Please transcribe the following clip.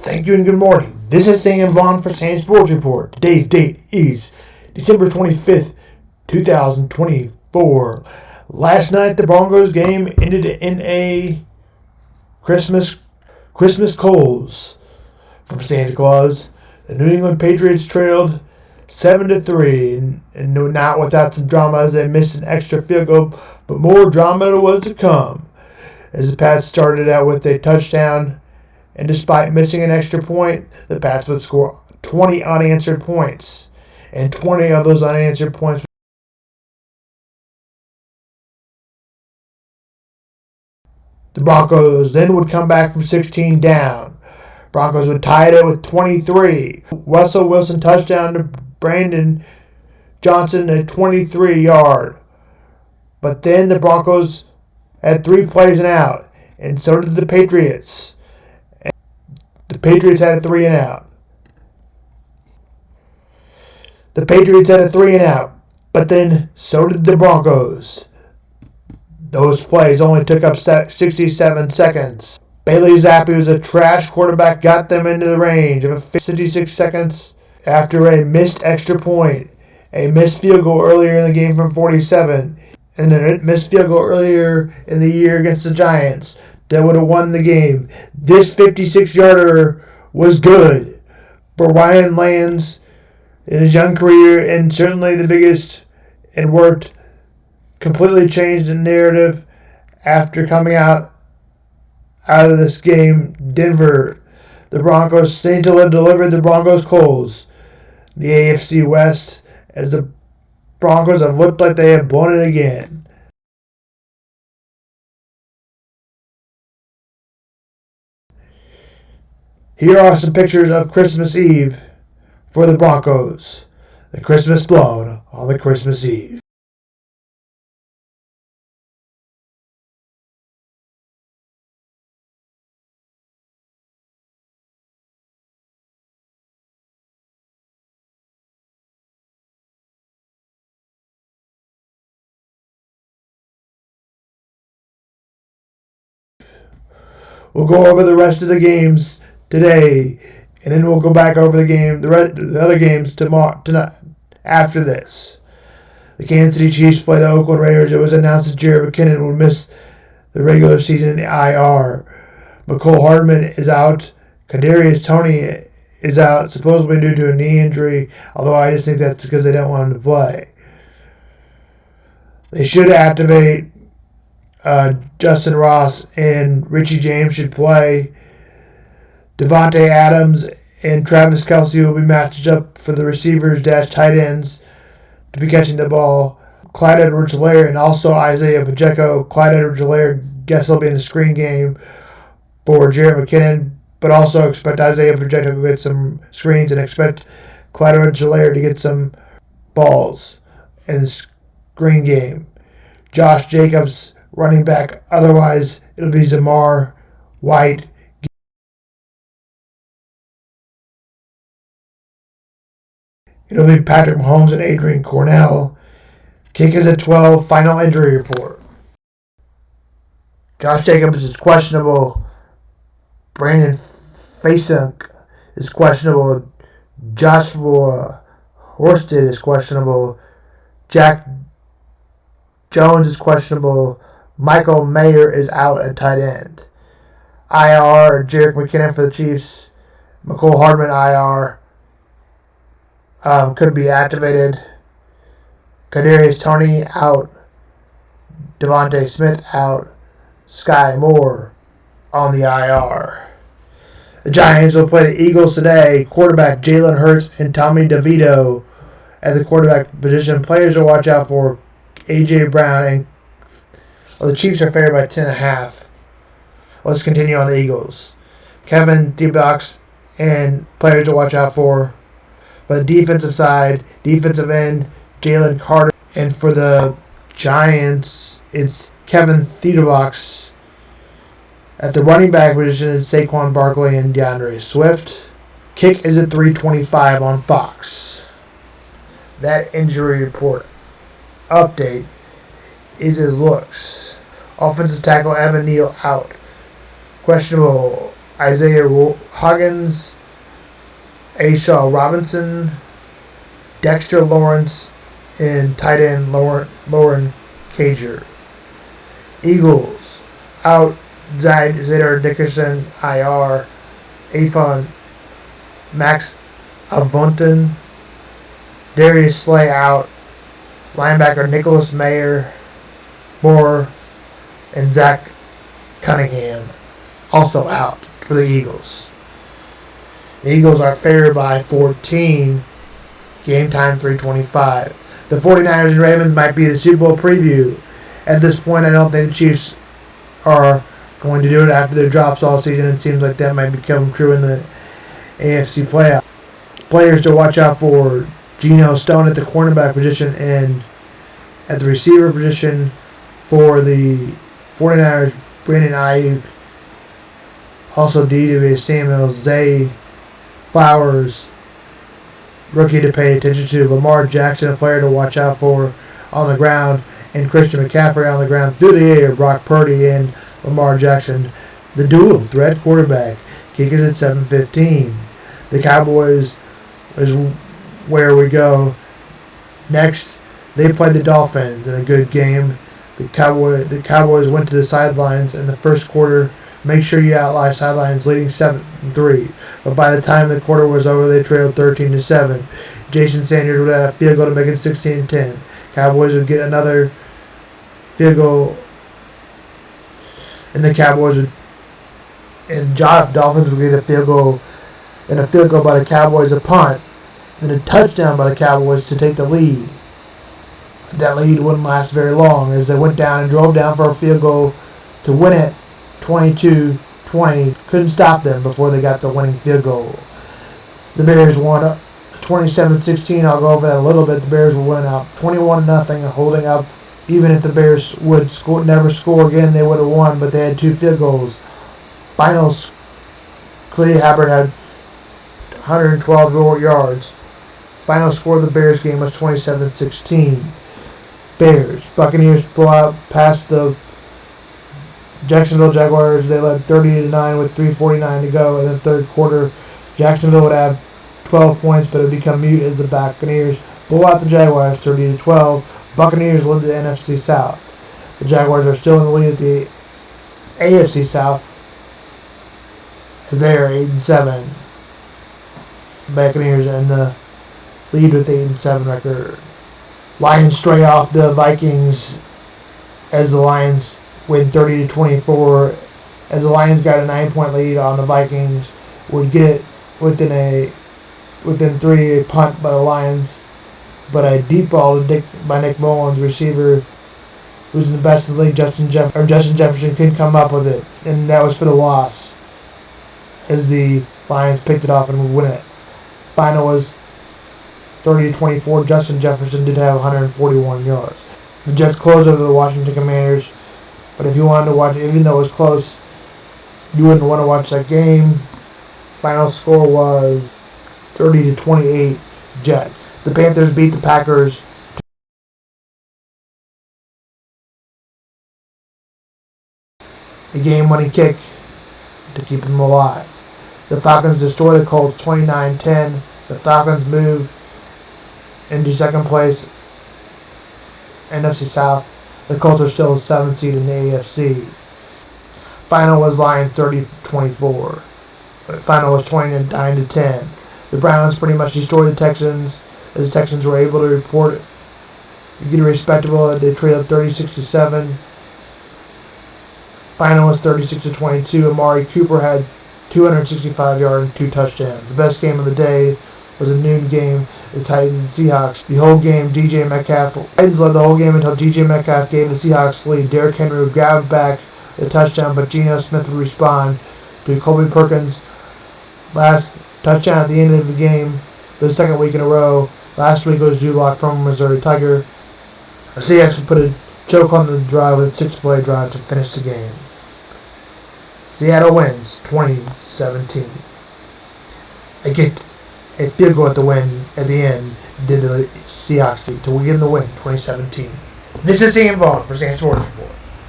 Thank you and good morning. This is Sam Vaughn for Sam Sports Report. Today's date is December 25th, 2024. Last night, the Broncos game ended in a Christmas Coles from Santa Claus. The New England Patriots trailed 7-3, and not without some drama as they missed an extra field goal, but more drama was to come as the Pats started out with a touchdown. And despite missing an extra point, the Pats would score 20 unanswered points. And 20 of those unanswered points. The Broncos then would come back from 16 down. Broncos would tie it with 23. Russell Wilson touchdown to Brandon Johnson at 23-yard. But then the Broncos had 3 plays and out. And so did the Patriots. The Patriots had a 3 and out. But then so did the Broncos. Those plays only took up 67 seconds. Bailey Zappi was a trash quarterback, got them into the range of 56 seconds after a missed extra point, a missed field goal earlier in the game from 47, and a missed field goal earlier in the year against the Giants that would have won the game. This 56-yarder was good, but Ryan Lands in his young career, and certainly the biggest and worked, completely changed the narrative after coming out of this game. Denver, the Broncos stayed to deliver the Broncos Coles. The AFC West, as the Broncos have looked like they have blown it again. Here are some pictures of Christmas Eve for the Broncos. The Christmas blown on the Christmas Eve. We'll go over the rest of the games today, and then we'll go back over the other games tonight after this. The Kansas City Chiefs play the Oakland Raiders. It was announced that Jerick McKinnon would miss the regular season IR. McCole Hardman is out. Kadarius Toney is out, supposedly due to a knee injury, although I just think that's because they don't want him to play. They should activate Justin Ross, and Richie James should play. Devontae Adams and Travis Kelce will be matched up for the receivers / tight ends to be catching the ball. Clyde Edwards-Helaire and also Isaiah Pacheco. Clyde Edwards-Helaire, guess he'll be in the screen game for Jerick McKinnon, but also expect Isaiah Pacheco to get some screens and expect Clyde Edwards-Helaire to get some balls in the screen game. Josh Jacobs, running back. Otherwise, it'll be Zamar White. It'll be Patrick Mahomes and Adrian Cornell. Kick is at 12. Final injury report. Josh Jacobs is questionable. Brandon Fasunk is questionable. Joshua Horsted is questionable. Jack Jones is questionable. Michael Mayer is out at tight end. IR, Jerick McKinnon for the Chiefs. McCole Hardman, IR. Could be activated. Kadarius Toney out. Devontae Smith out. Sky Moore on the IR. The Giants will play the Eagles today. Quarterback Jalen Hurts and Tommy DeVito at the quarterback position. Players to watch out for: A.J. Brown and the Chiefs are favored by 10.5. Let's continue on the Eagles. Kevin DeBox and players to watch out for. But the defensive side, defensive end, Jalen Carter. And for the Giants, it's Kevin Thiebodeaux. At the running back position, it's Saquon Barkley and DeAndre Swift. Kick is at 3:25 on Fox. That injury report update is his looks. Offensive tackle Evan Neal out. Questionable Isaiah Huggins, Ashaw Robinson, Dexter Lawrence, and tight end Lauren Cager. Eagles, out Zayder Dickerson, IR, Afon Max Avonton, Darius Slay out, linebacker Nicholas Moore, and Zach Cunningham also out for the Eagles. The Eagles are favored by 14. Game time 3:25. The 49ers and Ravens might be the Super Bowl preview. At this point, I don't think the Chiefs are going to do it after their drops all season. It seems like that might become true in the AFC playoff. Players to watch out for: Geno Stone at the cornerback position, and at the receiver position for the 49ers, Brandon Ayuk. Also D.W. Samuel, Zay Flowers, rookie to pay attention to, Lamar Jackson, a player to watch out for on the ground, and Christian McCaffrey on the ground. Through the air, Brock Purdy and Lamar Jackson, the dual threat quarterback. Kick is at 7:15. The Cowboys is where we go next. They played the Dolphins in a good game. The Cowboys went to the sidelines in the first quarter. Make sure you outlie sidelines, leading 7-3. But by the time the quarter was over, they trailed 13-7. Jason Sanders would have a field goal to make it 16-10. Cowboys would get another field goal, and the Dolphins would get a field goal, and a field goal by the Cowboys, a punt, and a touchdown by the Cowboys to take the lead. That lead wouldn't last very long as they went down and drove down for a field goal to win it 22-20. Couldn't stop them before they got the winning field goal. The Bears won 27-16. I'll go over that a little bit. The Bears will win out 21-0, holding up. Even if the Bears would never score again, they would have won, but they had 2 field goals. Finals, Clay Hubbard had 112 yards. Final score of the Bears game was 27-16. Bears. Buccaneers blow out past the Jacksonville Jaguars. They led 30-9 with 3:49 to go in the third quarter. Jacksonville would have 12 points, but it would become mute as the Buccaneers blow out the Jaguars 30-12. Buccaneers led the NFC South. The Jaguars are still in the lead at the AFC South as they are 8-7. Buccaneers in the lead with 8-7 record. Lions stray off the Vikings as the Lions win 30-24. As the Lions got a 9-point lead on the Vikings, would get it within 3, a punt by the Lions, but a deep ball by Nick Mullins, receiver who's the best in the league, Justin Jefferson couldn't come up with it, and that was for the loss as the Lions picked it off and would win it. Final was 30-24. Justin Jefferson did have 141 yards. The Jets closed over the Washington Commanders, but if you wanted to watch it, even though it was close, you wouldn't want to watch that game. Final score was 30-28 Jets. The Panthers beat the Packers. A game-winning kick to keep them alive. The Falcons destroy the Colts 29-10. The Falcons move into second place, NFC South. The Colts are still 7th seed in the AFC. Final was Lions 30-24. Final was 29-10. The Browns pretty much destroyed the Texans, as the Texans were able to get a respectable. They trailed 36-7. Final was 36-22. Amari Cooper had 265 yards and 2 touchdowns. The best game of the day was a noon game, the Titans and Seahawks. The whole game, Titans led the whole game until DJ Metcalf gave the Seahawks the lead. Derrick Henry would grab back the touchdown, but Geno Smith would respond to Colby Perkins' last touchdown at the end of the game for the second week in a row. Last week was Drew Lock from Missouri Tiger. The Seahawks would put a choke on the drive with a 6-play drive to finish the game. Seattle wins 20-17. They get a field goal at the end did the Seahawks to win the win 2017. This is Ian Vaughn for Stand Sports Report.